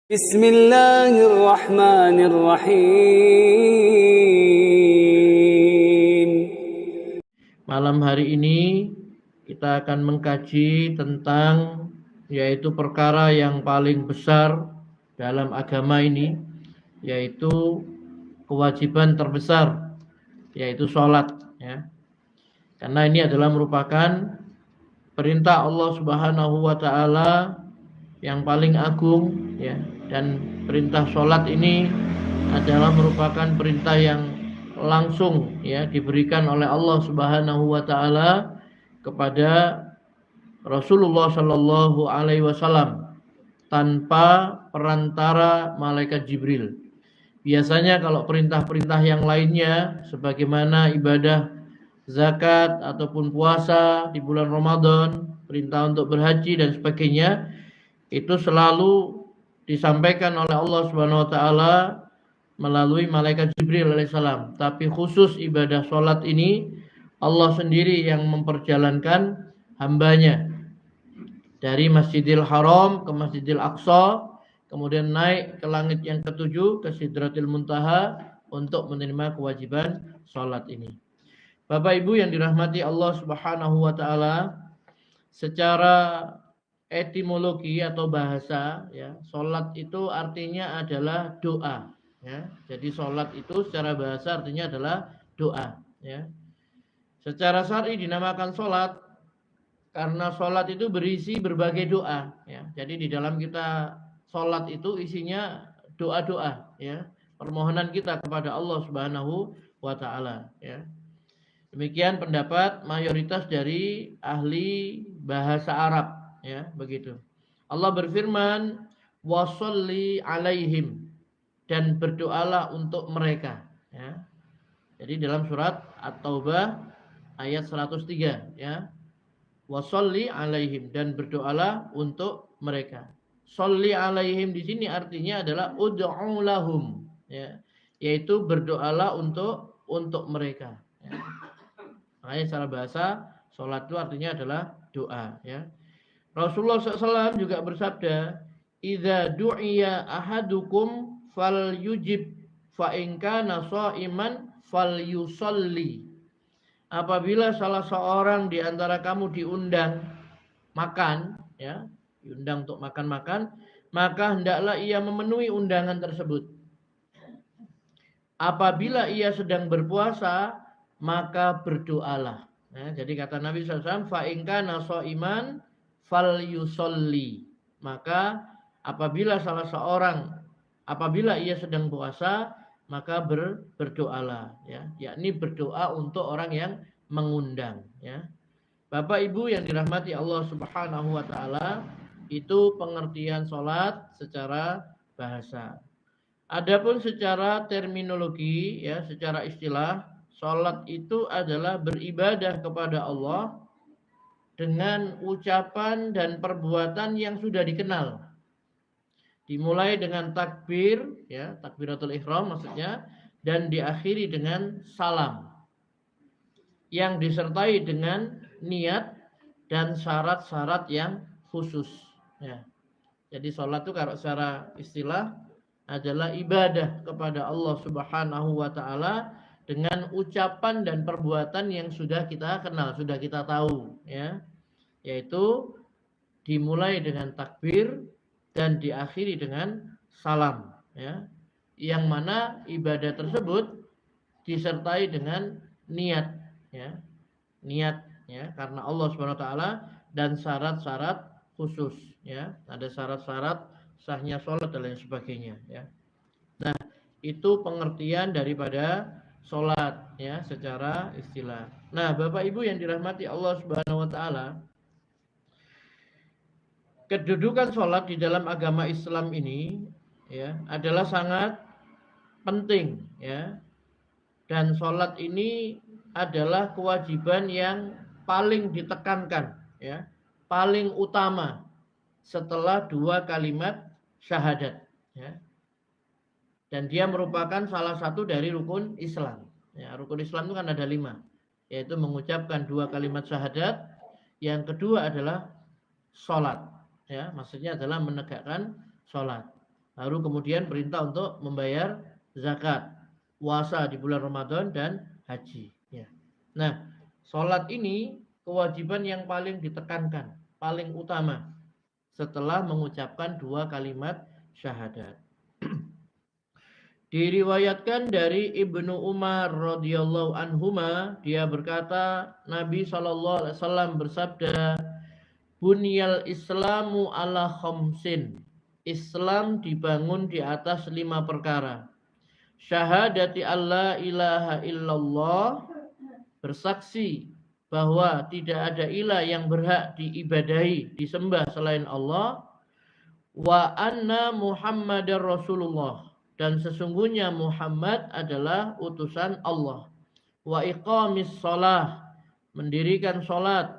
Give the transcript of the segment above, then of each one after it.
Bismillahirrahmanirrahim. Malam hari ini kita akan mengkaji tentang yaitu perkara yang paling besar dalam agama ini, yaitu kewajiban terbesar, yaitu sholat, ya. Karena ini adalah merupakan perintah Allah Subhanahu wa taala yang paling agung, ya. Dan perintah sholat ini adalah merupakan perintah yang langsung, ya, diberikan oleh Allah Subhanahu wa taala kepada Rasulullah Shallallahu alaihi wasallam tanpa perantara malaikat Jibril. Biasanya kalau perintah-perintah yang lainnya sebagaimana ibadah zakat ataupun puasa di bulan Ramadan, perintah untuk berhaji dan sebagainya, itu selalu disampaikan oleh Allah Subhanahu wa taala melalui malaikat Jibril alaihissalam. Tapi khusus ibadah sholat ini Allah sendiri yang memperjalankan hambanya dari Masjidil Haram ke Masjidil Aqsa, kemudian naik ke langit yang ketujuh, ke Sidratil Muntaha untuk menerima kewajiban sholat ini. Bapak Ibu yang dirahmati Allah Subhanahu wa taala, secara etimologi atau bahasa, ya, sholat itu artinya adalah doa, ya. Jadi sholat itu secara bahasa artinya adalah doa, ya. Secara syar'i dinamakan sholat karena sholat itu berisi berbagai doa, ya. Jadi di dalam kita sholat itu isinya doa-doa, ya, permohonan kita kepada Allah Subhanahu wa taala, ya. Demikian pendapat mayoritas dari ahli bahasa Arab, ya, begitu. Allah berfirman, "Washolli alaihim," dan berdoalah untuk mereka, ya. Jadi dalam surat At-Taubah ayat 103, ya. Washolli alaihim, dan berdoalah untuk mereka. Sholli alaihim di sini artinya adalah ud'u lahum, ya, yaitu berdoalah untuk mereka, ya. Makanya secara bahasa sholat itu artinya adalah doa, ya. Rasulullah SAW juga bersabda, "Idza du'iya ahadukum falyujib, fa in kana sha'iman falyusalli." Apabila salah seorang di antara kamu diundang makan, ya, diundang untuk makan-makan, maka hendaklah ia memenuhi undangan tersebut. Apabila ia sedang berpuasa, maka berdoalah. Nah, jadi kata Nabi SAW, fa in kana sha'iman falyusalli. Maka apabila ia sedang puasa, maka berdoalah, ya, yakni berdoa untuk orang yang mengundang, ya. Bapak Ibu yang dirahmati Allah Subhanahu wa taala, itu pengertian salat secara bahasa. Adapun secara terminologi, ya, secara istilah, salat itu adalah beribadah kepada Allah dengan ucapan dan perbuatan yang sudah dikenal. Dimulai dengan takbir, ya, takbiratul ihram maksudnya, dan diakhiri dengan salam yang disertai dengan niat dan syarat-syarat yang khusus, ya. Jadi sholat itu kalau secara istilah adalah ibadah kepada Allah Subhanahu wa taala dengan ucapan dan perbuatan yang sudah kita kenal, sudah kita tahu, ya. Yaitu dimulai dengan takbir dan diakhiri dengan salam, ya. Yang mana ibadah tersebut disertai dengan niat, ya. Niat, ya, karena Allah Subhanahu wa taala, dan syarat-syarat khusus, ya. Ada syarat-syarat sahnya sholat dan lain sebagainya, ya. Nah, itu pengertian daripada sholat, ya, secara istilah. Nah, Bapak Ibu yang dirahmati Allah Subhanahu wa taala, kedudukan sholat di dalam agama Islam ini, ya, adalah sangat penting, ya. Dan sholat ini adalah kewajiban yang paling ditekankan, ya, paling utama setelah dua kalimat syahadat, ya. Dan dia merupakan salah satu dari rukun Islam, ya. Rukun Islam itu kan ada 5, yaitu mengucapkan dua kalimat syahadat. Yang kedua adalah sholat, ya, maksudnya adalah menegakkan sholat. Baru kemudian perintah untuk membayar zakat, puasa di bulan Ramadan dan haji. Ya. Nah, sholat ini kewajiban yang paling ditekankan, paling utama setelah mengucapkan dua kalimat syahadat. Diriwayatkan dari Ibnu Umar radhiyallahu anhuma, dia berkata, Nabi sallallahu alaihi wasallam bersabda, "Bunyal Islamu ala khamsin." Islam dibangun di atas 5 perkara. Syahadati alla ilaha illallah, bersaksi bahwa tidak ada ilah yang berhak diibadahi, disembah selain Allah, wa anna Muhammadar Rasulullah, dan sesungguhnya Muhammad adalah utusan Allah, wa iqamis shalah, mendirikan salat,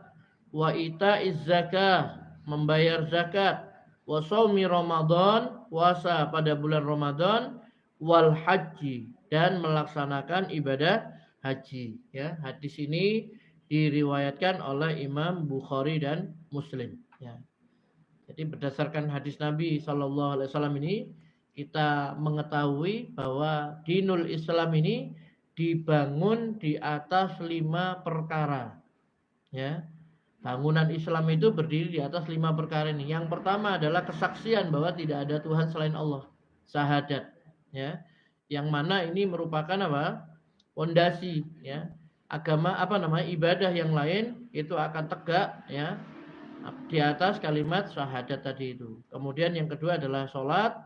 wa itaiz zakah, membayar zakat, wa shaumi Ramadan, puasa pada bulan Ramadan, wal haji, dan melaksanakan ibadah haji. Ya, hadis ini diriwayatkan oleh Imam Bukhari dan Muslim. Ya. Jadi berdasarkan hadis Nabi Shallallahu Alaihi Wasallam ini, kita mengetahui bahwa dinul Islam ini dibangun di atas 5 perkara. Ya, bangunan Islam itu berdiri di atas 5 perkara ini. Yang pertama adalah kesaksian bahwa tidak ada Tuhan selain Allah, syahadat. Ya, yang mana ini merupakan apa? Fondasi. Ya, agama ibadah yang lain itu akan tegak, ya, di atas kalimat syahadat tadi itu. Kemudian yang kedua adalah sholat.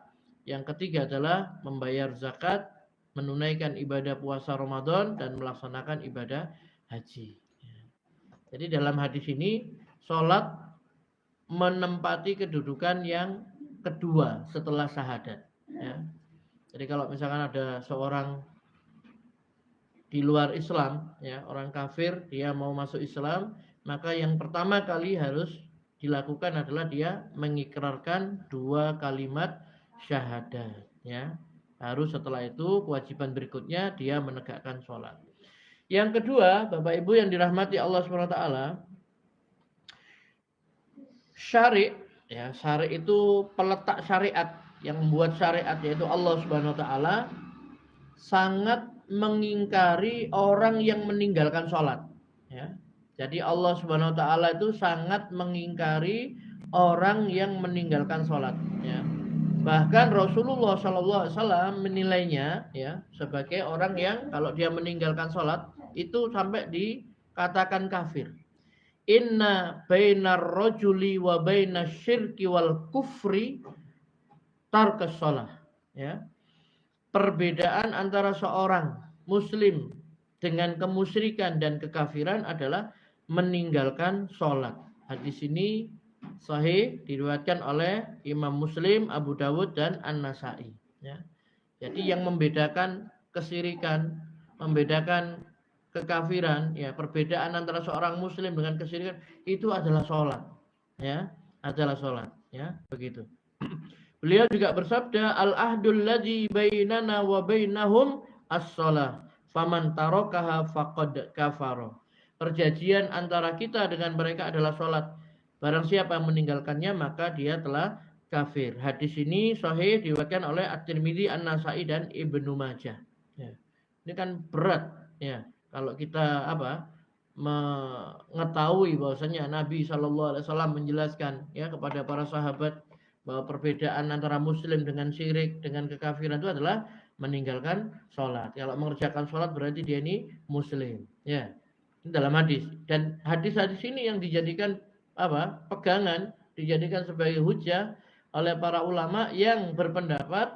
Yang ketiga adalah membayar zakat, menunaikan ibadah puasa Ramadan, dan melaksanakan ibadah haji. Jadi dalam hadis ini, sholat menempati kedudukan yang kedua setelah syahadat. Ya. Jadi kalau misalkan ada seorang di luar Islam, ya, orang kafir, dia mau masuk Islam, maka yang pertama kali harus dilakukan adalah dia mengikrarkan 2 kalimat syahadat. Ya. Baru setelah itu kewajiban berikutnya dia menegakkan sholat. Yang kedua, Bapak Ibu yang dirahmati Allah SWT, syari', ya, syari' itu peletak syariat, yang membuat syariat yaitu Allah SWT, sangat mengingkari orang yang meninggalkan sholat. Ya. Jadi Allah SWT itu sangat mengingkari orang yang meninggalkan sholat. Ya. Bahkan Rasulullah SAW menilainya, ya, sebagai orang yang kalau dia meninggalkan sholat itu sampai dikatakan kafir. Inna bainar rajuli wa bainas syirki wal kufri tarkas sholah. Ya. Perbedaan antara seorang muslim dengan kemusyrikan dan kekafiran adalah meninggalkan sholat. Hadis ini sahih, diriwayatkan oleh Imam Muslim, Abu Dawud, dan An-Nasai. Ya. Jadi yang membedakan kesyirikan, membedakan kekafiran, ya, perbedaan antara seorang muslim dengan kesyirikan itu adalah sholat. Ya, adalah sholat. Ya, begitu. Beliau juga bersabda, al-ahdul ladzi bainana wa bainahum as-shalah, faman tarakaha faqad kafara. Perjanjian antara kita dengan mereka adalah sholat. Barang siapa yang meninggalkannya maka dia telah kafir. Hadis ini sahih diriwayatkan oleh At-Tirmidzi, An-Nasai, dan Ibnu Majah. Ya. Ini kan berat, ya. Kalau kita mengetahui bahwasanya Nabi Shallallahu Alaihi Wasallam menjelaskan, ya, kepada para sahabat bahwa perbedaan antara muslim dengan syirik, dengan kekafiran itu adalah meninggalkan sholat. Kalau mengerjakan sholat berarti dia ini muslim. Ya. Ini dalam hadis. Dan hadis-hadis ini yang dijadikan pegangan, dijadikan sebagai hujah oleh para ulama yang berpendapat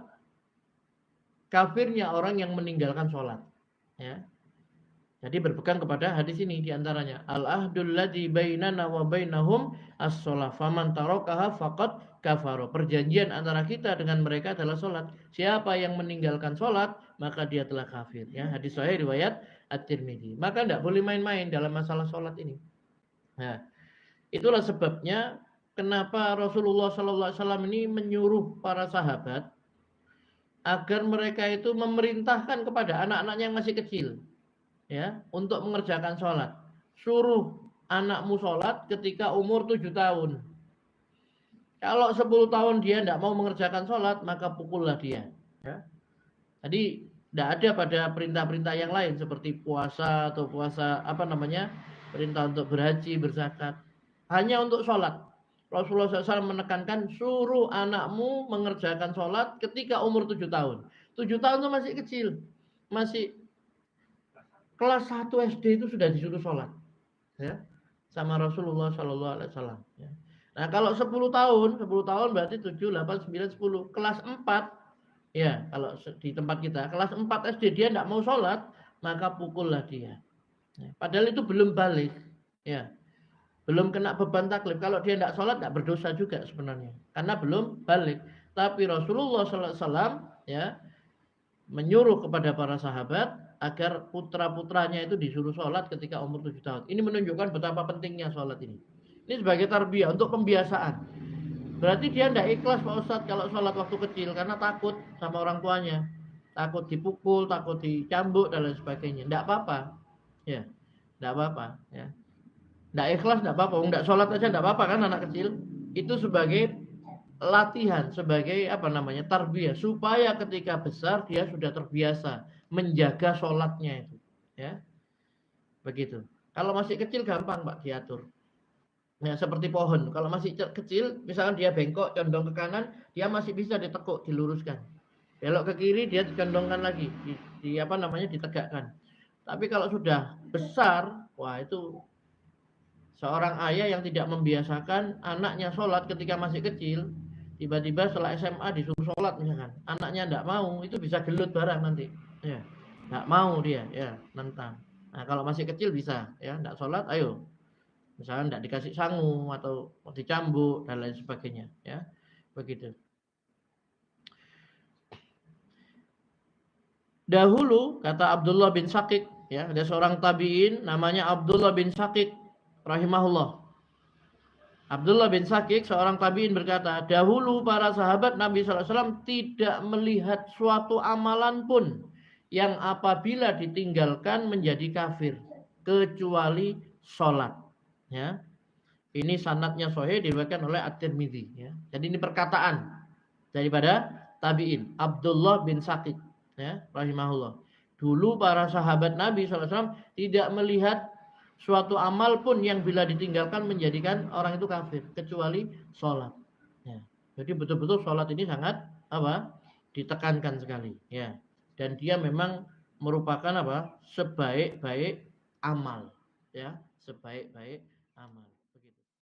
kafirnya orang yang meninggalkan sholat. Ya. Jadi berpegang kepada hadis ini diantaranya, al-ahdul ladzi bainana wa bainahum as-shalah, faman tarakaha faqad kafara. Perjanjian antara kita dengan mereka adalah sholat. Siapa yang meninggalkan sholat maka dia telah kafir. Ya, hadis sahih riwayat At-Tirmidzi. Maka tidak boleh main-main dalam masalah sholat ini. Nah, itulah sebabnya kenapa Rasulullah SAW ini menyuruh para sahabat agar mereka itu memerintahkan kepada anak-anaknya yang masih kecil, ya, untuk mengerjakan sholat. Suruh anakmu sholat ketika umur 7 tahun. Kalau 10 tahun dia tidak mau mengerjakan sholat, maka pukullah dia. Ya. Jadi tidak ada pada perintah-perintah yang lain seperti puasa atau puasa apa namanya, perintah untuk berhaji, berzakat. Hanya untuk sholat. Rasulullah SAW menekankan suruh anakmu mengerjakan sholat ketika umur 7 tahun. 7 tahun itu masih kecil, masih kelas 1 SD itu sudah disuruh sholat, ya, sama Rasulullah SAW. Ya. Nah kalau 10 tahun, 10 tahun berarti 7, 8, 9, 10. Kelas 4, ya kalau di tempat kita, kelas 4 SD dia tidak mau sholat, maka pukullah dia. Ya. Padahal itu belum balik, ya, belum kena beban taklif. Kalau dia tidak sholat tidak berdosa juga sebenarnya, karena belum balik. Tapi Rasulullah SAW, ya, menyuruh kepada para sahabat agar putra-putranya itu disuruh sholat ketika umur 7 tahun. Ini menunjukkan betapa pentingnya sholat ini. Ini sebagai tarbiyah untuk pembiasaan. Berarti dia tidak ikhlas Pak Ustadz kalau sholat waktu kecil karena takut sama orang tuanya, takut dipukul, takut dicambuk dan lain sebagainya. Tidak apa-apa, ya, tidak apa-apa, ya. Tidak ikhlas tidak apa-apa, tidak sholat aja tidak apa-apa kan anak kecil. Itu sebagai latihan, sebagai apa namanya, tarbiyah, supaya ketika besar dia sudah terbiasa menjaga sholatnya itu, ya, begitu. Kalau masih kecil gampang Pak diatur. Nah, seperti pohon, kalau masih kecil, misalkan dia bengkok, condong ke kanan, dia masih bisa ditekuk, diluruskan. Belok ke kiri, dia dicondongkan lagi, apa namanya, ditegakkan. Tapi kalau sudah besar, wah itu seorang ayah yang tidak membiasakan anaknya sholat ketika masih kecil, tiba-tiba setelah SMA disuruh sholat misalkan, anaknya tidak mau, itu bisa gelut barang nanti, ya, tidak mau dia, ya, nentang. Nah kalau masih kecil bisa, ya, tidak sholat, ayo, misalnya tidak dikasih sangu atau dicambuk dan lain sebagainya, ya, begitu. Dahulu kata Abdullah bin Syakik, ya, ada seorang tabi'in namanya Abdullah bin Syakik rahimahullah. Abdullah bin Syakik seorang tabi'in berkata, dahulu para sahabat Nabi SAW tidak melihat suatu amalan pun yang apabila ditinggalkan menjadi kafir kecuali sholat. Ya, ini sanadnya sahih diriwayatkan oleh At-Tirmidzi. Ya. Jadi ini perkataan daripada tabi'in Abdullah bin Syakik, ya, rahimahullah. Dulu para sahabat Nabi SAW tidak melihat suatu amal pun yang bila ditinggalkan menjadikan orang itu kafir kecuali sholat. Ya. Jadi betul-betul sholat ini sangat apa? Ditekankan sekali. Ya. Dan dia memang merupakan apa? Sebaik-baik amal. Ya, sebaik-baik amal.